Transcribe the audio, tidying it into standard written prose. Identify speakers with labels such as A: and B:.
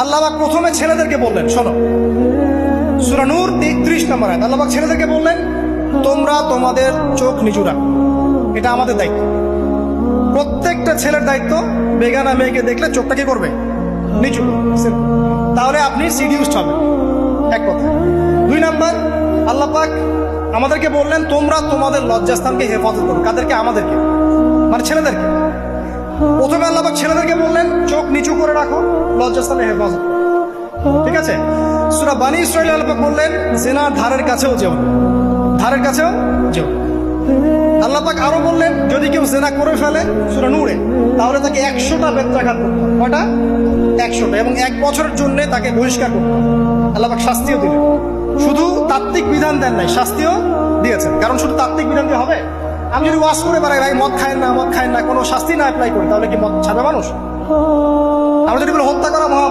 A: আল্লাহ পাক প্রথমে ছেলেদেরকে বললেন, শোনো সূরা নূর 33 নম্বর আয়াত। আল্লাহ পাক ছেলেদেরকে বললেন, তোমরা তোমাদের চোখ নিচু রাখো, এটা আমাদের দায়িত্ব। প্রত্যেকটা ছেলের দায়িত্ব বেগানা মেয়েকে দেখলে চোখটা কি করবে? নিচু। তাহলে আপনি সিডিউসড হবেন, এক কথা। 2 নাম্বার, আল্লাহ পাক আমাদেরকে বললেন, তোমরা তোমাদের লজ্জাস্থানকে হেফাজত করো। কাদেরকে? আমাদেরকে, মানে ছেলেদেরকে। প্রথমে আল্লাহ পাক ছেলেদেরকে বললেন, চোখ নিচু করে রাখো, লজ্জাস্থানে হেফাজত করো। ঠিক আছে? সূরা বানী ইসরাঈল আল্লাহ পাক বললেন, জিনার ধারের কাছেও যেও না, ধারের কাছেও যেও। আল্লাহ পাক আরো বললেন, যদি কেউ জিনা করে ফেলে সূরা নূরে, তাহলে তাকে 100টা বেত্রাঘাত করতে হবে। কয়টা? 100টা, এবং 1 বছরের জন্য তাকে বহিষ্কার করতে হবে। আল্লাহ পাক শাস্তিও দিলেন, শুধু তাত্ত্বিক বিধান দেন নাই, শাস্তিও দিয়েছেন। কারণ শুধু তাত্ত্বিক বিধান দিয়ে হবে? আমি যদি ওয়াজ করে বেড়াই, ভাই মদ খায় না, মদ খায় না, কোনো শাস্তি না অ্যাপ্লাই করি, তাহলে কি মদ ছাড়বে মানুষ? আমরা যদি বলে হত্যা করা মহা